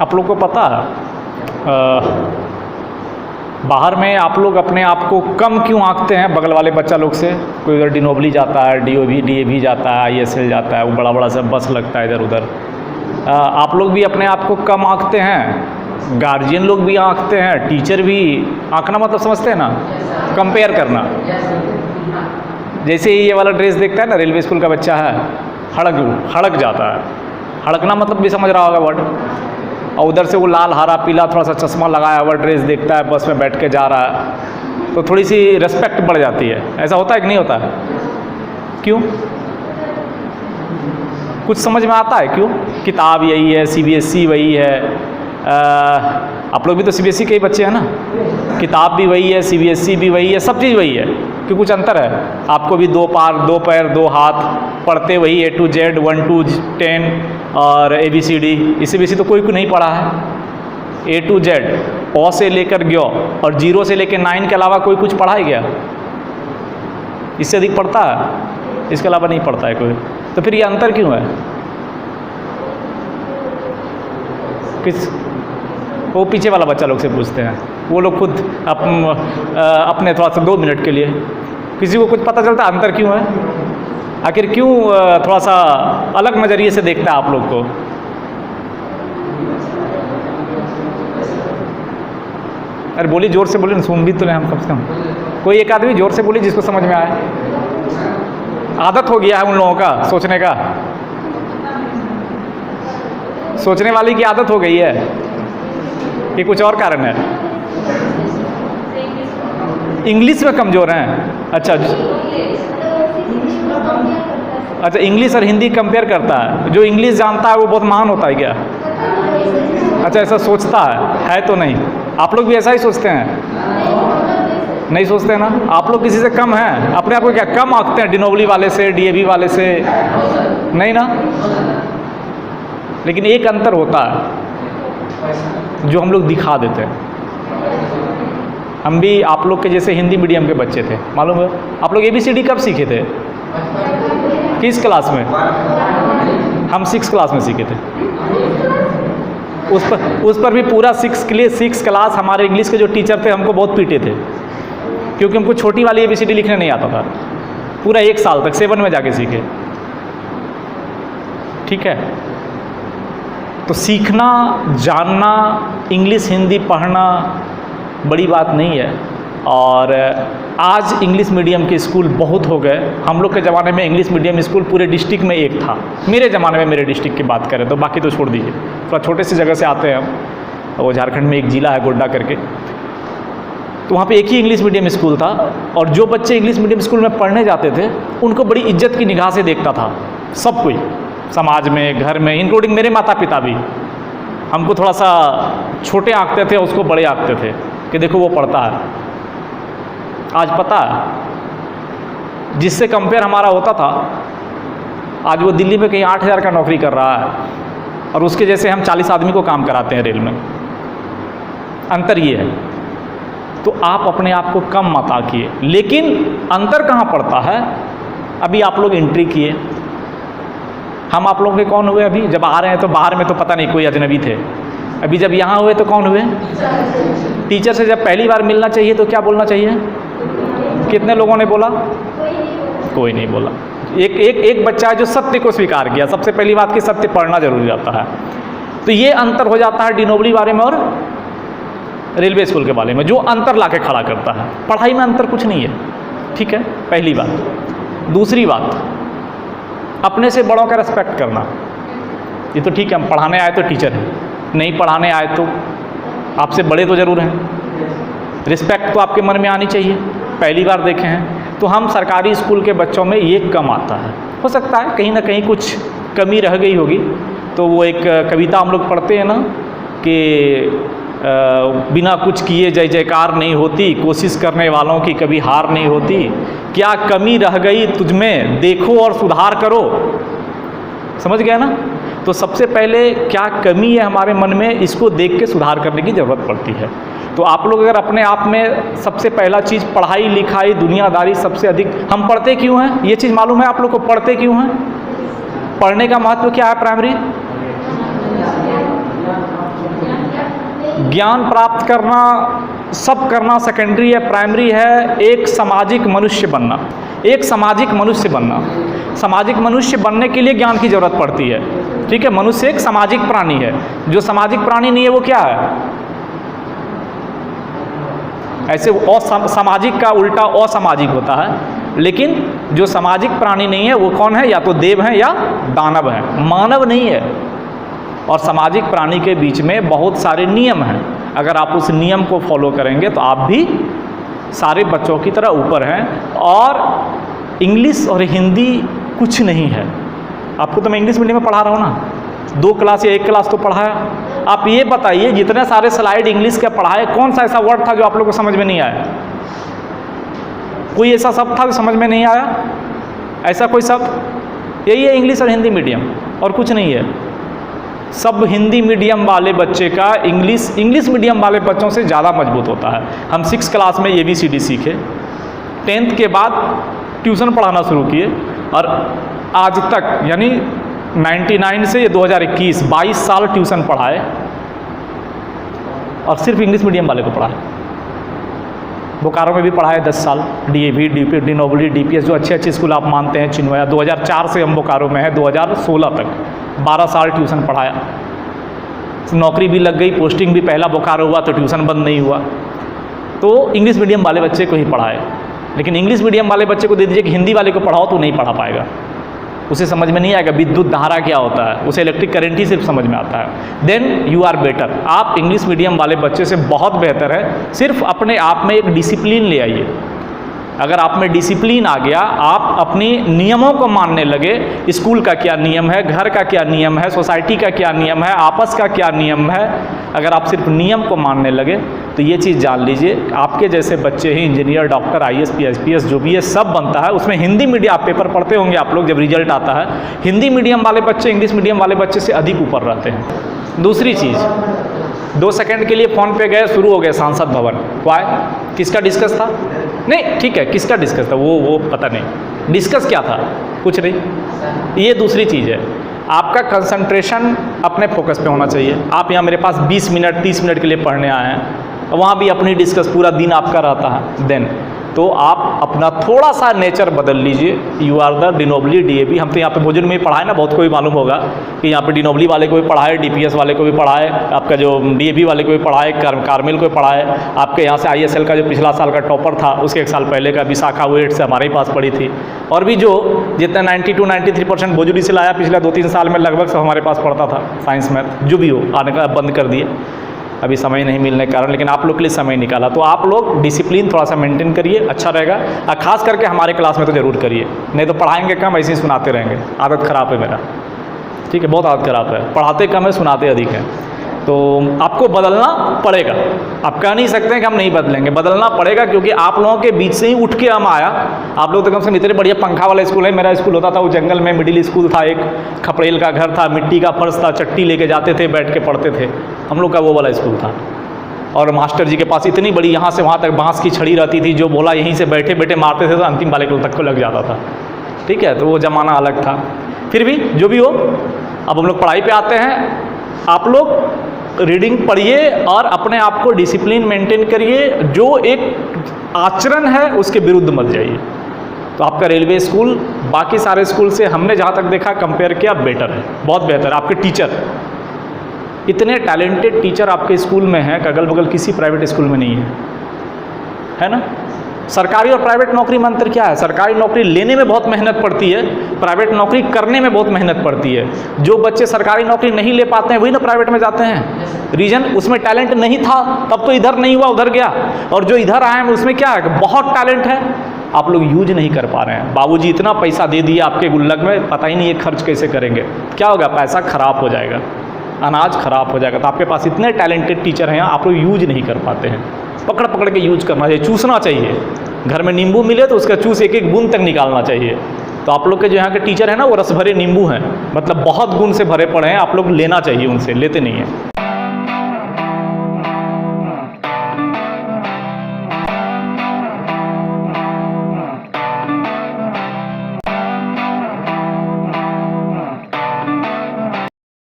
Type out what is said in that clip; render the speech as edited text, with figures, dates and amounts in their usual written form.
आप लोग को पता है बाहर में आप लोग अपने आप को कम क्यों आंकते हैं बगल वाले बच्चा लोग से? कोई उधर डिनोबली जाता है, डीएवी जाता है, ISL जाता है, वो बड़ा बड़ा सब बस लगता है इधर उधर। आप लोग भी अपने आप को कम आंकते हैं, गार्जियन लोग भी आंकते हैं, टीचर भी। आंकना मतलब समझते हैं ना, कंपेयर करना। जैसे ये वाला ड्रेस देखता है ना, रेलवे स्कूल का बच्चा है, हड़क जाता है। हड़कना मतलब भी समझ रहा होगा वर्ड। और उधर से वो लाल हरा पीला थोड़ा सा चश्मा लगाया हुआ ड्रेस देखता है, बस में बैठ के जा रहा है, तो थोड़ी सी रिस्पेक्ट बढ़ जाती है। ऐसा होता है कि नहीं होता? क्यों? कुछ समझ में आता है क्यों? किताब यही है, CBSE वही है, आप लोग भी तो CBSE के ही बच्चे हैं ना, किताब भी वही है, CBSE भी वही है, सब चीज़ वही है। कि कुछ अंतर है? आपको भी 2 पैर 2 हाथ, पढ़ते वही A to Z 1 to 10 और ABCD। इससे बेसी तो कोई नहीं पढ़ा है। A to Z, प से लेकर ज्ञ और 0 से लेकर 9 के अलावा कोई कुछ पढ़ा है क्या? इससे अधिक पढ़ता है? इसके अलावा नहीं पढ़ता है कोई। तो फिर ये अंतर क्यों है? किस वो पीछे वाला बच्चा लोग से पूछते हैं, वो लोग खुद अपने थोड़ा सा 2 मिनट के लिए, किसी को कुछ पता चलता है अंतर क्यों है? आखिर क्यों थोड़ा सा अलग नज़रिए से देखता है आप लोग को? अरे बोली, जोर से बोली ना, सुन भी तो लें हम कम से कम। कोई एक आदमी जोर से बोली जिसको समझ में आए। आदत हो गया है उन लोगों का सोचने का, सोचने वाली की आदत हो गई है कि कुछ और कारण है? इंग्लिश में कमज़ोर हैं? अच्छा, इंग्लिश और हिंदी कंपेयर करता है। जो इंग्लिश जानता है वो बहुत महान होता है क्या? अच्छा, ऐसा सोचता है तो नहीं? आप लोग भी ऐसा ही सोचते हैं? नहीं सोचते ना? आप लोग किसी से कम हैं? अपने आप को क्या कम आंकते हैं डिनोबली वाले से, DAV वाले से? नहीं ना? लेकिन एक अंतर होता है जो हम लोग दिखा देते हैं। हम भी आप लोग के जैसे हिंदी मीडियम के बच्चे थे, मालूम है? आप लोग ABCD कब सीखे थे? किस क्लास में? हम 6 क्लास में सीखे थे। उस पर भी पूरा 6 क्लास हमारे इंग्लिश के जो टीचर थे हमको बहुत पीटे थे, क्योंकि हमको छोटी वाली ABCD लिखने नहीं आता था। पूरा 1 साल तक 7 में जाके सीखे। ठीक है? तो सीखना, जानना, इंग्लिश हिंदी पढ़ना बड़ी बात नहीं है। और आज इंग्लिश मीडियम के स्कूल बहुत हो गए। हम लोग के ज़माने में इंग्लिश मीडियम स्कूल पूरे डिस्ट्रिक्ट में एक था। मेरे ज़माने में, मेरे डिस्ट्रिक्ट की बात करें तो, बाकी तो छोड़ दीजिए, थोड़ा छोटे से जगह से आते हैं हम। वो झारखंड में एक ज़िला है गोड्डा करके, तो वहाँ पे एक ही इंग्लिश मीडियम स्कूल था। और जो बच्चे इंग्लिश मीडियम स्कूल में पढ़ने जाते थे उनको बड़ी इज्जत की निगाह से देखता था सब कोई, समाज में, घर में, इंक्लूडिंग मेरे माता पिता भी। हमको थोड़ा सा छोटे आंकते थे, उसको बड़े आंकते थे कि देखो वो पढ़ता है। आज पता है जिससे कंपेयर हमारा होता था, आज वो दिल्ली में कहीं 8,000 का नौकरी कर रहा है और उसके जैसे हम 40 आदमी को काम कराते हैं रेल में। अंतर ये है। तो आप अपने आप को कम मत आंकिए। लेकिन अंतर कहाँ पड़ता है? अभी आप लोग एंट्री किए, हम आप लोगों के कौन हुए? अभी जब आ रहे हैं तो बाहर में तो पता नहीं, कोई अजनबी थे। अभी जब यहाँ हुए तो कौन हुए? टीचर से जब पहली बार मिलना चाहिए तो क्या बोलना चाहिए? कितने लोगों ने बोला? कोई नहीं बोला। एक बच्चा है जो सत्य को स्वीकार किया। सबसे पहली बात कि सत्य पढ़ना जरूरी आता है। तो ये अंतर हो जाता है डिनोबली बारे में और रेलवे स्कूल के बारे में, जो अंतर लाके खड़ा करता है। पढ़ाई में अंतर कुछ नहीं है। ठीक है, पहली बात। दूसरी बात, अपने से बड़ों का रिस्पेक्ट करना। ये तो ठीक है, हम पढ़ाने आए तो टीचर हैं, नहीं पढ़ाने आए तो आपसे बड़े तो ज़रूर हैं। रिस्पेक्ट तो आपके मन में आनी चाहिए। पहली बार देखे हैं तो हम सरकारी स्कूल के बच्चों में ये कम आता है। हो सकता है कहीं ना कहीं कुछ कमी रह गई होगी। तो वो एक कविता हम लोग पढ़ते हैं ना कि बिना कुछ किए जय जयकार नहीं होती, कोशिश करने वालों की कभी हार नहीं होती। क्या कमी रह गई तुझमें, देखो और सुधार करो। समझ गया ना? तो सबसे पहले क्या कमी है हमारे मन में, इसको देख के सुधार करने की ज़रूरत पड़ती है। तो आप लोग अगर अपने आप में सबसे पहला चीज़ पढ़ाई लिखाई दुनियादारी सबसे अधिक, हम पढ़ते क्यों हैं ये चीज़ मालूम है आप लोग को? पढ़ते क्यों हैं? पढ़ने का महत्व क्या है? प्राइमरी ज्ञान प्राप्त करना सब करना सेकेंडरी है, प्राइमरी है। एक सामाजिक मनुष्य बनना, एक सामाजिक मनुष्य बनना, सामाजिक मनुष्य बनने के लिए ज्ञान की ज़रूरत पड़ती है। ठीक है, मनुष्य एक सामाजिक प्राणी है। जो सामाजिक प्राणी नहीं है वो क्या है? ऐसे सामाजिक का उल्टा असामाजिक होता है। लेकिन जो सामाजिक प्राणी नहीं है वो कौन है? या तो देव है या दानव है, मानव नहीं है। और सामाजिक प्राणी के बीच में बहुत सारे नियम हैं। अगर आप उस नियम को फॉलो करेंगे तो आप भी सारे बच्चों की तरह ऊपर हैं। और इंग्लिश और हिंदी कुछ नहीं है। आपको तो मैं इंग्लिश मीडियम में पढ़ा रहा हूँ ना, 2 क्लास या 1 क्लास तो पढ़ाया। आप ये बताइए, जितने सारे स्लाइड इंग्लिश के पढ़ाए, कौन सा ऐसा वर्ड था जो आप लोग को समझ में नहीं आया? कोई ऐसा शब्द था जो समझ में नहीं आया? ऐसा कोई शब्द? यही है इंग्लिश और हिंदी मीडियम, और कुछ नहीं है। सब हिंदी मीडियम वाले बच्चे का इंग्लिश मीडियम वाले बच्चों से ज़्यादा मजबूत होता है। हम 6 क्लास में ABCD सीखे, 10th के बाद ट्यूशन पढ़ाना शुरू किए, और आज तक यानी 99 से ये 2021 22 साल ट्यूशन पढ़ाए, और सिर्फ इंग्लिश मीडियम वाले को पढ़ाए। बोकारो में भी पढ़ाए 10 साल, DAV, DP, डिनोबली, DPS, जो अच्छे स्कूल आप मानते हैं, चिन्मया। 2004 से हम बोकारो में हैं, 2016 तक 12 साल ट्यूशन पढ़ाया। नौकरी भी लग गई, पोस्टिंग भी पहला बोकारो हुआ तो ट्यूशन बंद नहीं हुआ। तो इंग्लिश मीडियम वाले बच्चे को ही पढ़ाए। लेकिन इंग्लिश मीडियम वाले बच्चे को दे दीजिए कि हिंदी वाले को पढ़ाओ तो नहीं पढ़ा पाएगा, उसे समझ में नहीं आएगा विद्युत धारा क्या होता है, उसे इलेक्ट्रिक करंट ही सिर्फ समझ में आता है। देन यू आर बेटर, आप इंग्लिश मीडियम वाले बच्चे से बहुत बेहतर है। सिर्फ अपने आप में एक डिसिप्लिन ले आइए। अगर आप में डिसिप्लिन आ गया, आप अपनी नियमों को मानने लगे, स्कूल का क्या नियम है, घर का क्या नियम है, सोसाइटी का क्या नियम है, आपस का क्या नियम है, अगर आप सिर्फ नियम को मानने लगे तो ये चीज़ जान लीजिए, आपके जैसे बच्चे ही इंजीनियर, डॉक्टर, IAS, PS जो भी है सब बनता है। उसमें हिंदी मीडियम, आप पेपर पढ़ते होंगे आप लोग जब रिजल्ट आता है, हिंदी मीडियम वाले बच्चे इंग्लिश मीडियम वाले बच्चे से अधिक ऊपर रहते हैं। दूसरी चीज़, 2 सेकंड के लिए फ़ोन पे गए, शुरू हो गए सांसद भवन, वाई, किसका डिस्कस था? नहीं ठीक है, किसका डिस्कस था वो पता नहीं, डिस्कस क्या था? कुछ नहीं। ये दूसरी चीज़ है, आपका कंसंट्रेशन अपने फोकस पे होना चाहिए। आप यहाँ मेरे पास 20 मिनट 30 मिनट के लिए पढ़ने आए हैं, वहाँ भी अपनी डिस्कस पूरा दिन आपका रहता है। देन तो आप अपना थोड़ा सा नेचर बदल लीजिए। यू आर द डिनोबली, DAV, हम तो यहाँ पे भोजन में ही पढ़ाए ना, बहुत को भी मालूम होगा कि यहाँ पे डिनोबली वाले को भी पढ़ाए, DPS वाले को भी पढ़ाए, आपका जो DAV वाले को भी पढ़ाए, कार्मेल को भी पढ़ाए। आपके यहाँ से ISL का जो पिछला साल का टॉपर था, उसके 1 साल पहले का विशाखा वेट से हमारे ही पास पढ़ी थी। और भी जो जितना 92-93% भोजपुरी से लाया पिछले 2-3 साल में, लगभग सब हमारे पास पढ़ता था, साइंस मैथ जो भी हो, आने का बंद कर दिए अभी समय नहीं मिलने के कारण, लेकिन आप लोग के लिए समय निकाला। तो आप लोग डिसिप्लिन थोड़ा सा मेंटेन करिए, अच्छा रहेगा। और ख़ास करके हमारे क्लास में तो ज़रूर करिए, नहीं तो पढ़ाएंगे कम, ऐसे ही सुनाते रहेंगे। आदत ख़राब है मेरा, ठीक है, बहुत आदत ख़राब है, पढ़ाते कम है, सुनाते अधिक है। तो आपको बदलना पड़ेगा। आप कह नहीं सकते हैं कि हम नहीं बदलेंगे, बदलना पड़ेगा, क्योंकि आप लोगों के बीच से ही उठ के हम आया। आप लोग तो कम से कम इतने बढ़िया पंखा वाला स्कूल है। मेरा स्कूल होता था वो जंगल में, मिडिल स्कूल था, एक खपड़ेल का घर था, मिट्टी का फर्श था, चट्टी लेके जाते थे, बैठ के पढ़ते थे। हम लोग का वो वाला स्कूल था। और मास्टर जी के पास इतनी बड़ी यहाँ से वहाँ तक बांस की छड़ी रहती थी, जो बोला यहीं से बैठे बैठे मारते थे तो अंतिम वाले को तक को लग जाता था। ठीक है, तो वो ज़माना अलग था। फिर भी जो भी हो, अब हम लोग पढ़ाई पे आते हैं। आप लोग रीडिंग पढ़िए और अपने आप को डिसिप्लिन मेंटेन करिए। जो एक आचरण है उसके विरुद्ध मत जाइए। तो आपका रेलवे स्कूल बाकी सारे स्कूल से हमने जहाँ तक देखा कंपेयर किया बेटर है, बहुत बेहतर। आपके टीचर, इतने टैलेंटेड टीचर आपके स्कूल में हैं कि अगल बगल किसी प्राइवेट स्कूल में नहीं है ना। सरकारी और प्राइवेट नौकरी में अंतर क्या है? सरकारी नौकरी लेने में बहुत मेहनत पड़ती है, प्राइवेट नौकरी करने में बहुत मेहनत पड़ती है। जो बच्चे सरकारी नौकरी नहीं ले पाते हैं वही ना प्राइवेट में जाते हैं। रीजन, उसमें टैलेंट नहीं था तब तो इधर नहीं हुआ उधर गया, और जो इधर आए हैं उसमें क्या है, बहुत टैलेंट है, आप लोग यूज नहीं कर पा रहे हैं। बाबूजी इतना पैसा दे दिया आपके गुल्लक में, पता ही नहीं ये खर्च कैसे करेंगे। क्या होगा? पैसा खराब हो जाएगा, अनाज खराब हो जाएगा। तो आपके पास इतने टैलेंटेड टीचर हैं, आप लोग यूज नहीं कर पाते हैं। पकड़ पकड़ के यूज करना चाहिए, चूसना चाहिए। घर में नींबू मिले तो उसका चूस एक एक बूंद तक निकालना चाहिए। तो आप लोग के जो यहाँ के टीचर हैं ना, वो रस भरे नींबू हैं, मतलब बहुत गुण से भरे पड़े हैं। आप लोग लेना चाहिए उनसे, लेते नहीं हैं।